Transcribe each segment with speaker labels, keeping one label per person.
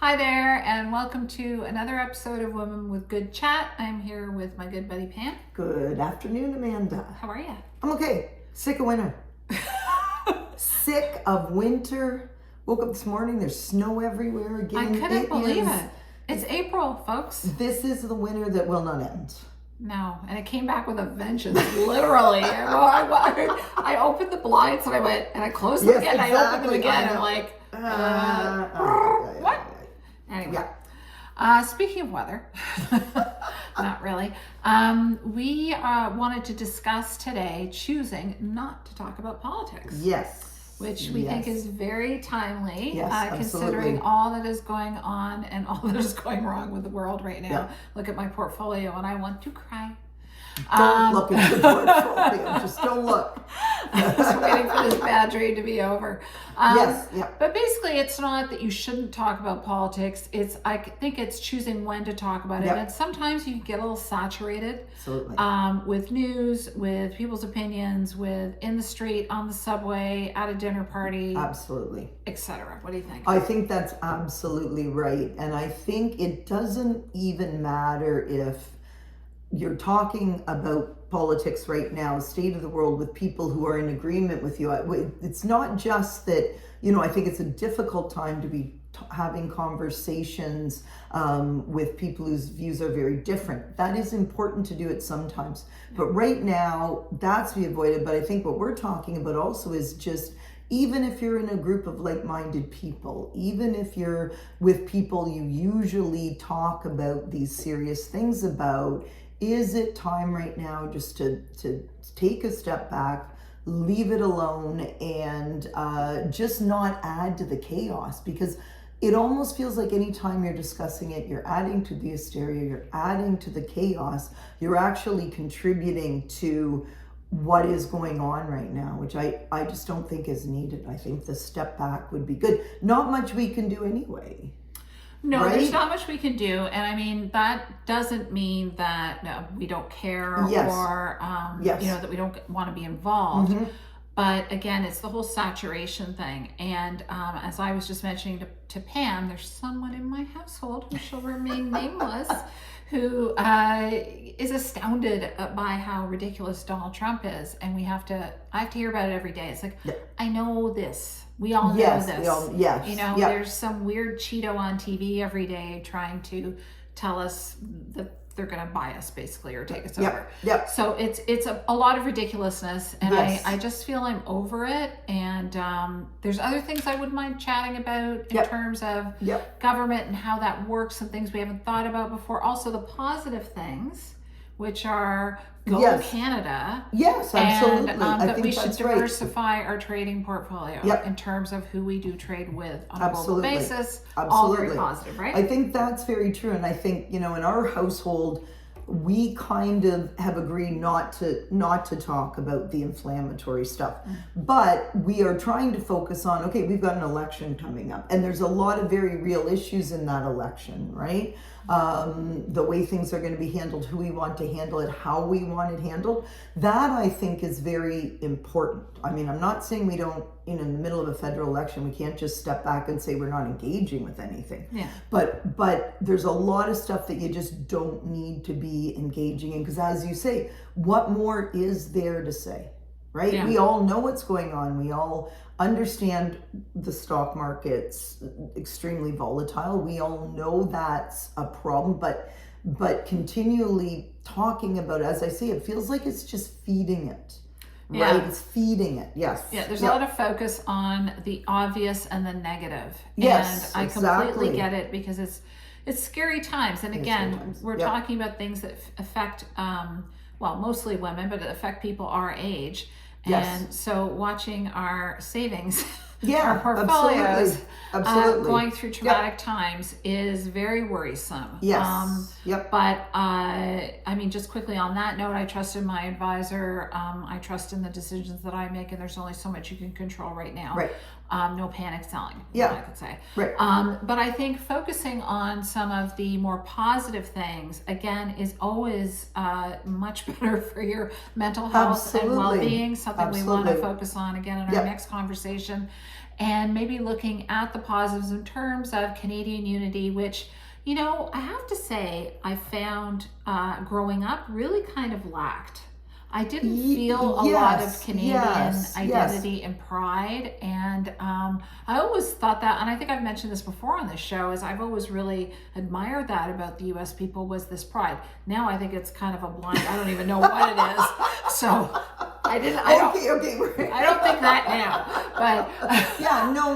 Speaker 1: Hi there, and welcome to another episode of Women with Good Chat. I'm here with my good buddy Pam.
Speaker 2: Good afternoon, Amanda.
Speaker 1: How are you?
Speaker 2: I'm okay. Sick of winter. Sick of winter. Woke up this morning, there's snow everywhere again.
Speaker 1: I couldn't believe it. It's April, folks.
Speaker 2: This is the winter that will not end.
Speaker 1: No, and it came back with a vengeance, literally. I opened the blinds and I went, and I closed them again, and I opened them again, and I'm like, what? Anyway, speaking of weather, not really, we wanted to discuss today choosing not to talk about politics.
Speaker 2: Yes.
Speaker 1: Which we think is very timely,
Speaker 2: Yes,
Speaker 1: considering all that is going on and all that is going wrong with the world right now.
Speaker 2: Yeah.
Speaker 1: Look at my portfolio and I want to cry.
Speaker 2: Don't look at your portfolio. Just don't look.
Speaker 1: Just waiting for this bad dream to be over.
Speaker 2: Yes. Yeah.
Speaker 1: But basically, it's not that you shouldn't talk about politics. I think it's choosing when to talk about it.
Speaker 2: Yep.
Speaker 1: And sometimes you can get a little saturated.
Speaker 2: Absolutely.
Speaker 1: With news, with people's opinions, with in the street, on the subway, at a dinner party,
Speaker 2: Absolutely.
Speaker 1: etc. What do you think?
Speaker 2: I think that's absolutely right. And I think it doesn't even matter if you're talking about politics right now, state of the world, with people who are in agreement with you. It's not just that, I think it's a difficult time to be having conversations with people whose views are very different. That is important to do it sometimes. But right now, that's to be avoided. But I think what we're talking about also is just, even if you're in a group of like-minded people, even if you're with people you usually talk about these serious things about, is it time right now just to take a step back, leave it alone, and just not add to the chaos? Because it almost feels like anytime you're discussing it, you're adding to the hysteria, you're adding to the chaos, you're actually contributing to what is going on right now, which I just don't think is needed. I think the step back would be good. Not much we can do anyway.
Speaker 1: No,
Speaker 2: right?
Speaker 1: There's not much we can do. And I mean, that doesn't mean that we don't care
Speaker 2: Yes.
Speaker 1: or,
Speaker 2: Yes.
Speaker 1: that we don't want to be involved.
Speaker 2: Mm-hmm.
Speaker 1: But again, it's the whole saturation thing. And as I was just mentioning to Pam, there's someone in my household who shall remain nameless who is astounded by how ridiculous Donald Trump is. And I have to hear about it every day. It's like, I know this. We all know
Speaker 2: Yes,
Speaker 1: this.
Speaker 2: yes.
Speaker 1: There's some weird Cheeto on TV every day trying to tell us that they're going to buy us, basically, or take us over.
Speaker 2: Yep.
Speaker 1: So it's a lot of ridiculousness, and
Speaker 2: Yes.
Speaker 1: I just feel I'm over it. And there's other things I wouldn't mind chatting about in terms of government and how that works, and things we haven't thought about before. Also, the positive things, which are go Canada.
Speaker 2: Yes, absolutely.
Speaker 1: And that we should diversify our trading portfolio in terms of who we do trade with on a global basis. All very positive, right?
Speaker 2: I think that's very true. And I think, in our household, we kind of have agreed not to talk about the inflammatory stuff. But we are trying to focus on, okay, we've got an election coming up, and there's a lot of very real issues in that election, right? The way things are going to be handled, who we want to handle it, how we want it handled. That, I think, is very important. I mean, I'm not saying we don't, in the middle of a federal election, we can't just step back and say we're not engaging with anything.
Speaker 1: Yeah.
Speaker 2: But there's a lot of stuff that you just don't need to be engaging in, because as you say, what more is there to say, right?
Speaker 1: Yeah.
Speaker 2: We all know what's going on. We all understand the stock market's extremely volatile. We all know that's a problem, but continually talking about it, as I say, it feels like it's just feeding it. Right? It's feeding it. Yes.
Speaker 1: Yeah, there's a lot of focus on the obvious and the negative.
Speaker 2: Yes,
Speaker 1: and I completely get it, because it's scary times. And again, we're talking about things that affect mostly women, but affect people our age. And so watching our savings, our portfolios going through traumatic times is very worrisome.
Speaker 2: Yes.
Speaker 1: But I mean, just quickly on that note, I trust in my advisor. I trust in the decisions that I make, and there's only so much you can control right now.
Speaker 2: Right.
Speaker 1: No panic selling,
Speaker 2: Yeah.
Speaker 1: I could say.
Speaker 2: Right.
Speaker 1: But I think focusing on some of the more positive things, again, is always much better for your mental health and well-being, something we want to focus on again in our next conversation. and maybe looking at the positives in terms of Canadian unity, which, you know, I have to say, I found growing up really kind of lacked. I didn't feel a lot of Canadian identity and pride. And I always thought that, and I think I've mentioned this before on this show, is I've always really admired that about the US people, was this pride. Now I think it's kind of a blind, I don't even know what it is. So I don't think that now, but
Speaker 2: yeah, no.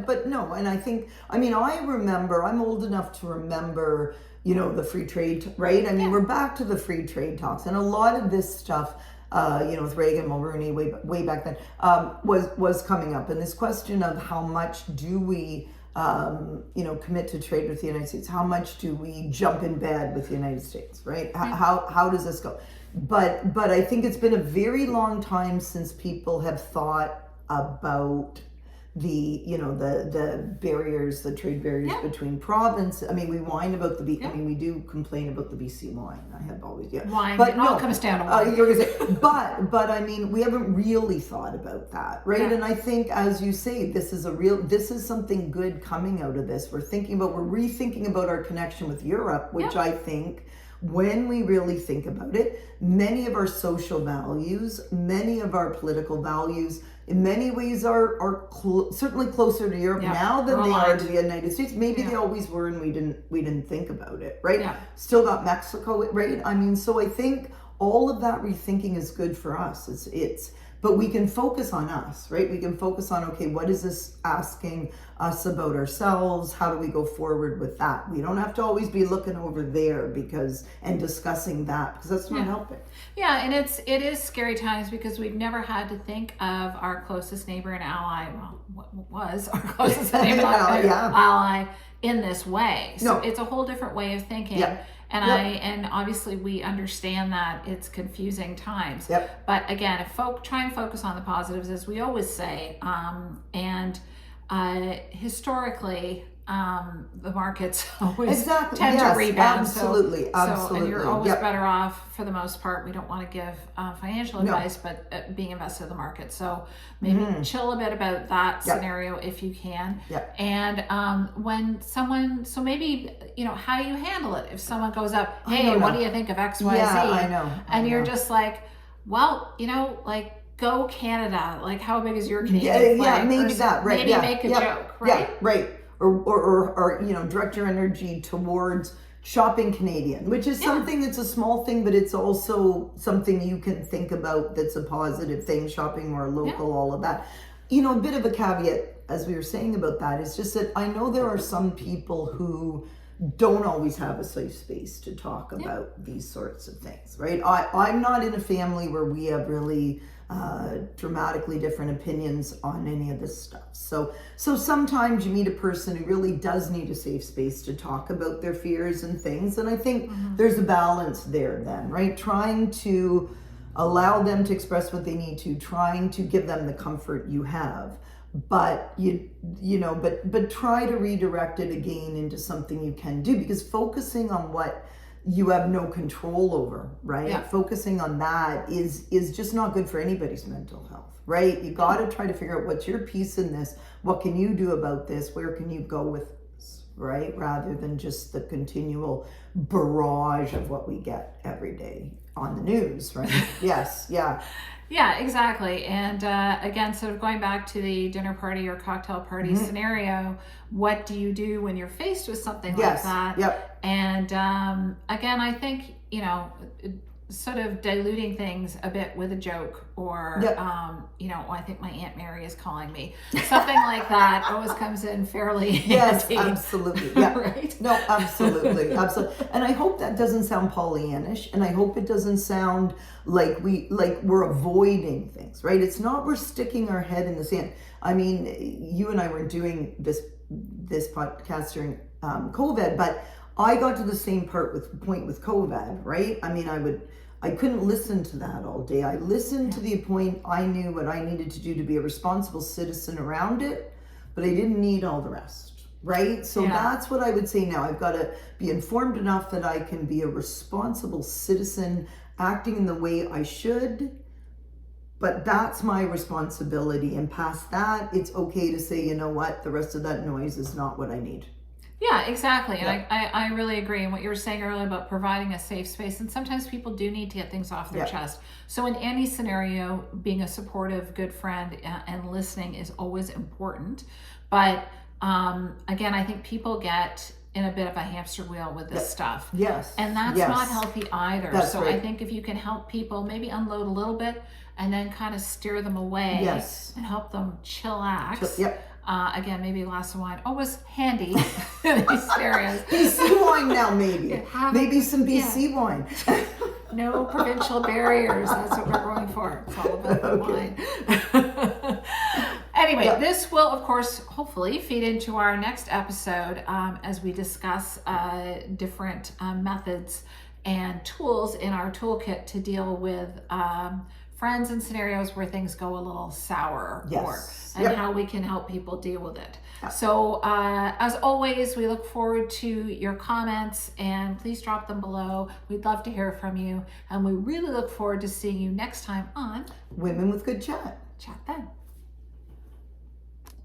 Speaker 2: But no. And I think, I mean, I remember, I'm old enough to remember, you know, the free trade, right? I mean, we're back to the free trade talks, and a lot of this stuff, you know, with Reagan, Mulroney, way back then, was coming up. And this question of how much do we, you know, commit to trade with the United States? How much do we jump in bed with the United States, right? How does this go? But I think it's been a very long time since people have thought about the, you know, the barriers, the trade barriers between province. I mean, we whine about the I mean, we do complain about the BC wine. I have always
Speaker 1: wine,
Speaker 2: but
Speaker 1: it all comes down to wine.
Speaker 2: You're gonna say, but I mean, we haven't really thought about that, right? And I think, as you say, this is something good coming out of this. We're rethinking about our connection with Europe, which I think, when we really think about it, many of our social values, many of our political values, in many ways are certainly closer to Europe now than they are to the United States. Maybe they always were, and we didn't think about it, right? Yeah. Still got Mexico, right? I mean, so I think all of that rethinking is good for us. But we can focus on us, right? We can focus on, okay, what is this asking us about ourselves? How do we go forward with that? We don't have to always be looking over there and discussing that, because that's not helping.
Speaker 1: Yeah, and it is scary times, because we've never had to think of our closest neighbor and ally, well, what was our closest neighbor and ally in this way. So it's a whole different way of thinking. Yeah. And obviously we understand that it's confusing times. Yep. But again, if try and focus on the positives, as we always say, and historically, the markets always tend to rebound.
Speaker 2: Absolutely.
Speaker 1: And you're always better off, for the most part. We don't want to give financial advice, but being invested in the market. So maybe chill a bit about that scenario if you can. Yep. And when someone, so maybe, you know, how you handle it. If someone goes up, hey, what do you think of X, Y, Z?
Speaker 2: I know.
Speaker 1: And you're just like, well, you know, like, go Canada. Like, how big is your Canadian flag?
Speaker 2: Yeah, maybe that, right?
Speaker 1: Maybe make a joke, right?
Speaker 2: Yeah, right. Or you know, direct your energy towards shopping Canadian, which is something that's a small thing, but it's also something you can think about that's a positive thing. Shopping more local, all of that. You know, a bit of a caveat, as we were saying about that, is just that I know there are some people who don't always have a safe space to talk about these sorts of things, right? I'm not in a family where we have really dramatically different opinions on any of this stuff. So sometimes you meet a person who really does need a safe space to talk about their fears and things. And I think there's a balance there then, right? Trying to allow them to express what they need to, trying to give them the comfort you have. But you know, but try to redirect it again into something you can do, because focusing on what you have no control over, right? Yeah. Focusing on that is just not good for anybody's mental health, right? You got to try to figure out what's your piece in this. What can you do about this? Where can you go with this, right? Rather than just the continual barrage of what we get every day on the news, right? Yes, yeah.
Speaker 1: Yeah, exactly. And again, sort of going back to the dinner party or cocktail party scenario, what do you do when you're faced with something like that? Yep. And again, I think, you know, sort of diluting things a bit with a joke, or you know, I think my Aunt Mary is calling me, something like that always comes in fairly handy.
Speaker 2: Absolutely. Yeah. Right? No, absolutely. And I hope that doesn't sound Pollyannish, and I hope it doesn't sound like we're avoiding things, right? It's not we're sticking our head in the sand. I mean, you and I were doing this podcast during COVID, but I got to the same point with COVID, right? I mean, I couldn't listen to that all day. I listened to the point I knew what I needed to do to be a responsible citizen around it, but I didn't need all the rest, right? So that's what I would say now. I've got to be informed enough that I can be a responsible citizen, acting in the way I should, But that's my responsibility. And past that, it's okay to say, you know what, the rest of that noise is not what I need.
Speaker 1: Yeah, exactly. And
Speaker 2: Yeah.
Speaker 1: I really agree. And what you were saying earlier about providing a safe space, and sometimes people do need to get things off their
Speaker 2: Yeah.
Speaker 1: chest. So, in any scenario, being a supportive, good friend and listening is always important. But again, I think people get in a bit of a hamster wheel with this stuff.
Speaker 2: Yes.
Speaker 1: And that's
Speaker 2: Yes.
Speaker 1: not healthy either.
Speaker 2: That's
Speaker 1: So, I
Speaker 2: right.
Speaker 1: think if you can help people maybe unload a little bit and then kind of steer them away
Speaker 2: Yes.
Speaker 1: and help them chillax.
Speaker 2: Yep.
Speaker 1: Again, maybe a glass of wine always handy in these scenarios.
Speaker 2: BC wine now, maybe.
Speaker 1: Have
Speaker 2: Maybe some BC wine.
Speaker 1: No provincial barriers. That's what we're going for. It's all about the wine. Anyway,
Speaker 2: Yep.
Speaker 1: this will, of course, hopefully feed into our next episode as we discuss different methods and tools in our toolkit to deal with friends and scenarios where things go a little sour,
Speaker 2: Yes.
Speaker 1: and
Speaker 2: Yep.
Speaker 1: how we can help people deal with it. So, as always, we look forward to your comments, and please drop them below. We'd love to hear from you, and we really look forward to seeing you next time on
Speaker 2: Women with Good Chat.
Speaker 1: Chat Then.